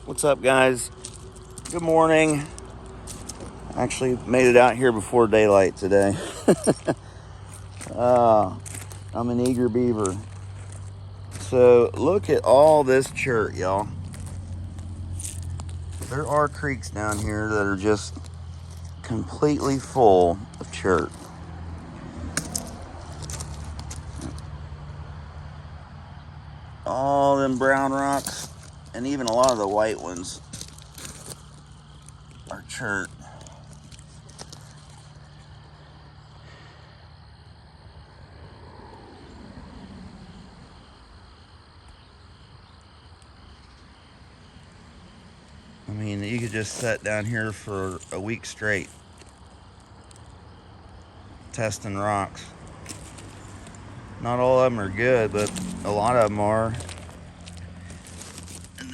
What's up, guys? Good morning. Actually made it out here before daylight today. I'm an eager beaver. So look at all this chert, y'all. There are creeks down here that are just completely full of chert. All them brown rocks and even a lot of the white ones are chert. I mean, you could just sit down here for a week straight testing rocks. Not all of them are good, but a lot of them are. And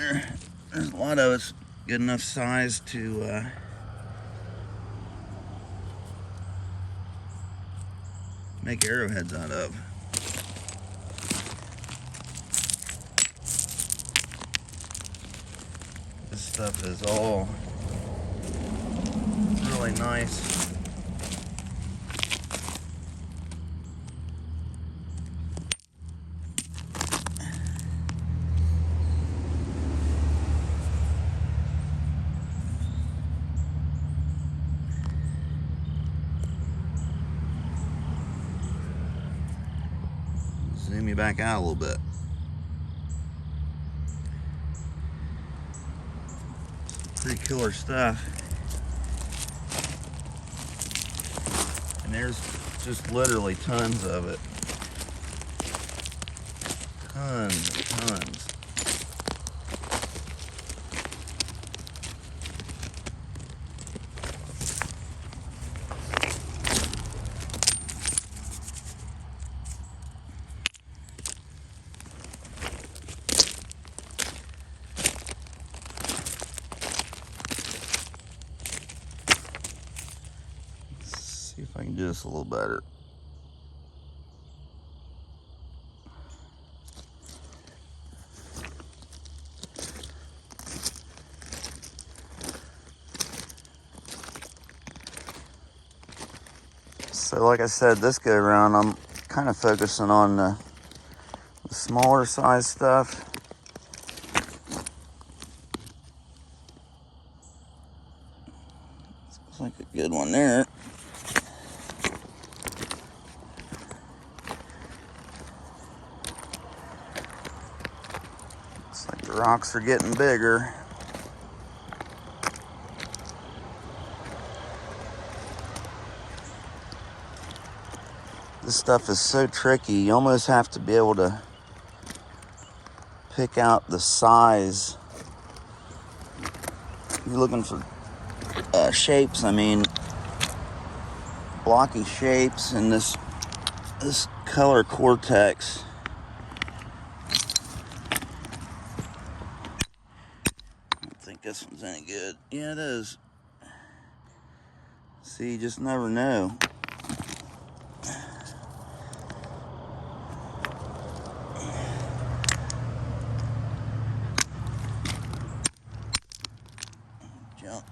there's a lot of it's good enough size to make arrowheads out of. This stuff is all really nice. Zoom you back out a little bit. Pretty killer stuff. And there's just literally tons of it. Tons. Let's see if I can do this a little better. So like I said, this go around, I'm kind of focusing on the smaller size stuff. Looks like a good one there. Looks like the rocks are getting bigger. This stuff is so tricky. You almost have to be able to pick out the size. If you're looking for shapes, I mean, blocky shapes, and this color cortex. I don't think this one's any good. Yeah, it is. See, you just never know. Jump.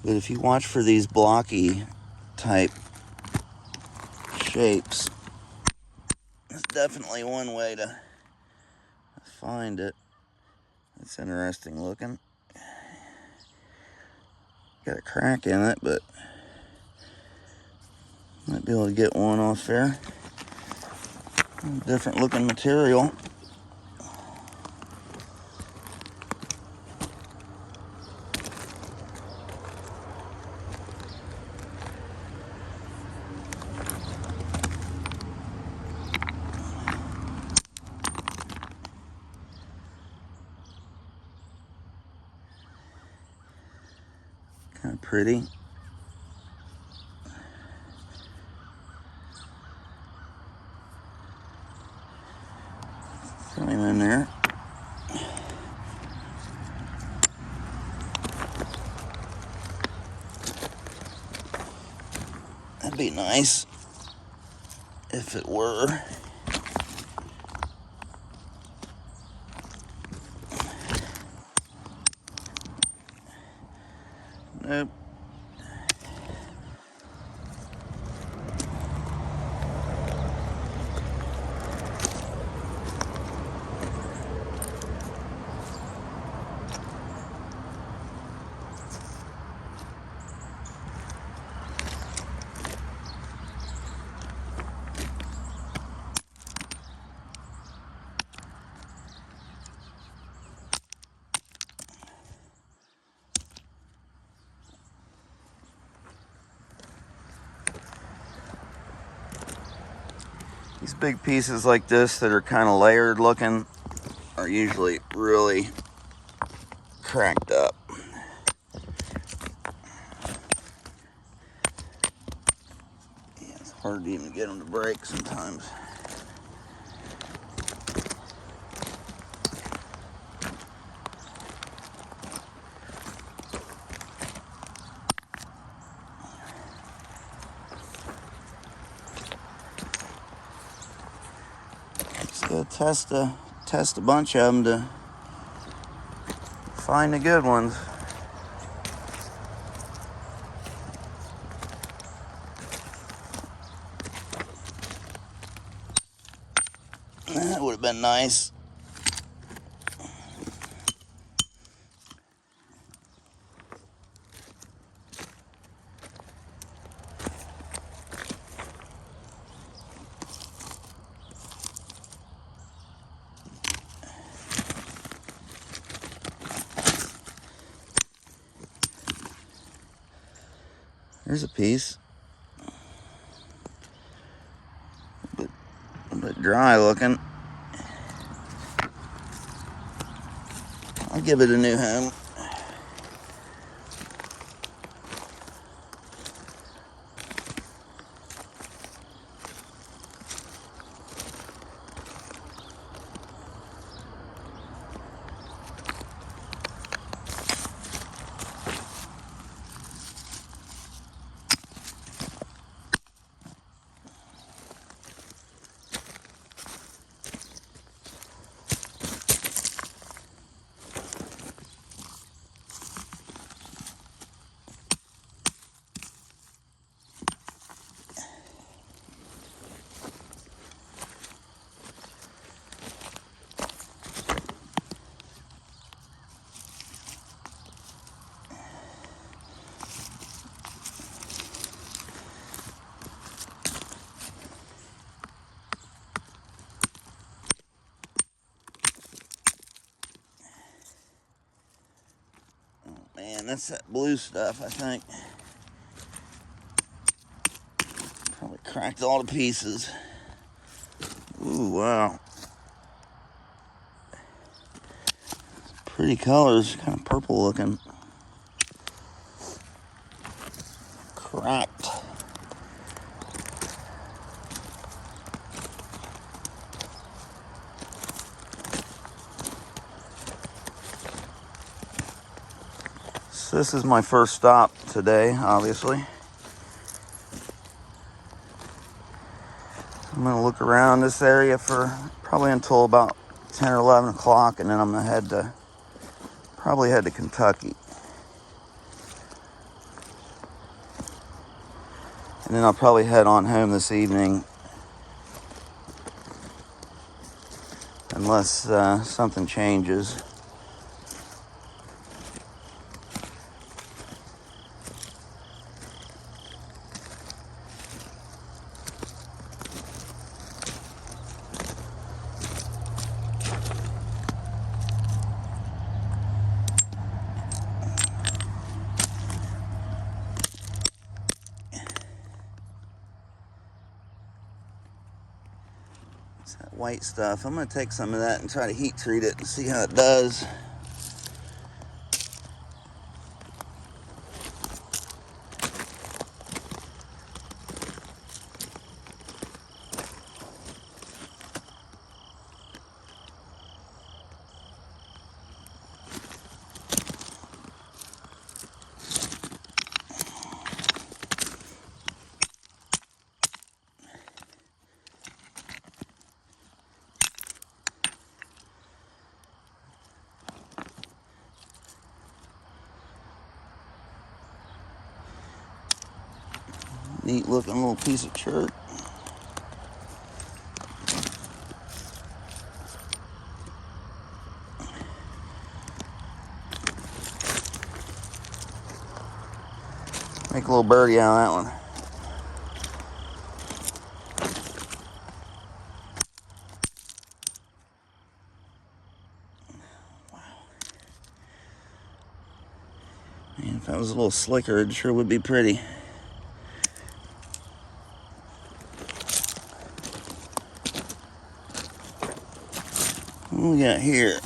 But if you watch for these blocky type shapes, that's definitely one way to find it. It's interesting looking. Got a crack in it, but might be able to get one off there. Different looking material. Kind of pretty. Throw him in there. That'd be nice. if it were. Nope. These big pieces like this that are kind of layered looking are usually really cracked up. Yeah, it's hard to even get them to break sometimes. So test a bunch of them to find the good ones. That would have been nice. There's a piece. A bit dry looking. I'll give it a new home. Man, that's that blue stuff, I think. Probably cracked all the pieces. Ooh, wow. Pretty colors, kind of purple looking. Cracked. So this is my first stop today, obviously. I'm gonna look around this area for probably until about 10 or 11 o'clock, and then I'm gonna probably head to Kentucky. And then I'll probably head on home this evening, unless something changes. It's that white stuff. I'm going to take some of that and try to heat treat it and see how it does. Neat looking little piece of chert. Make a little birdie out of that one. Man, if that was a little slicker, it sure would be pretty. What we got here?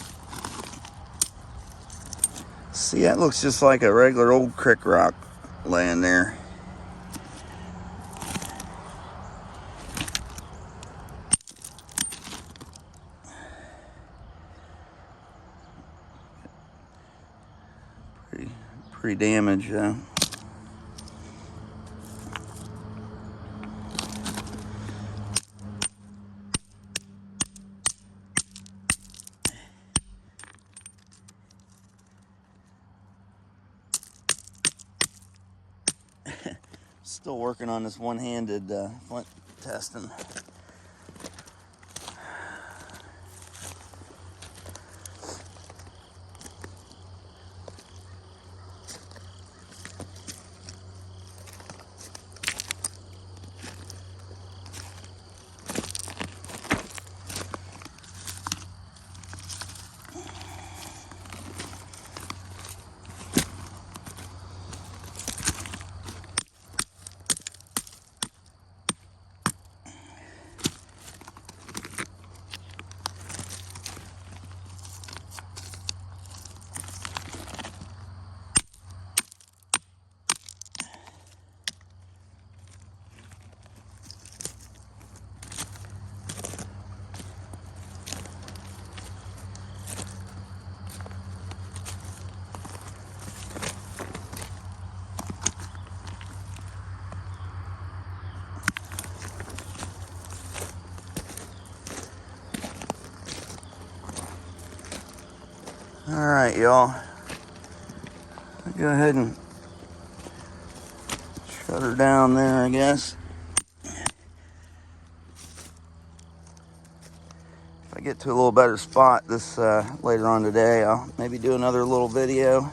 See, that looks just like a regular old crick rock laying there. Pretty damaged, though. Still working on this one-handed flint testing. All right, y'all. Go ahead and shut her down there, I guess. If I get to a little better spot this later on today, I'll maybe do another little video.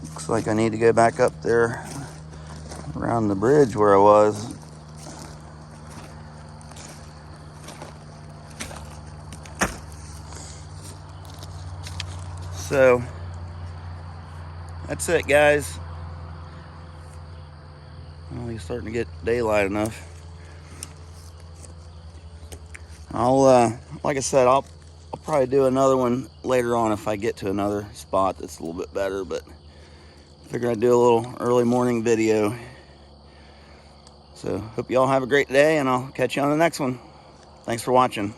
Looks like I need to go back up there around the bridge where I was. So that's it, guys. Well, it's starting to get daylight enough. I'll like I said, I'll probably do another one later on if I get to another spot that's a little bit better, but I figured I'd do a little early morning video. So hope you all have a great day, and I'll catch you on the next one. Thanks for watching.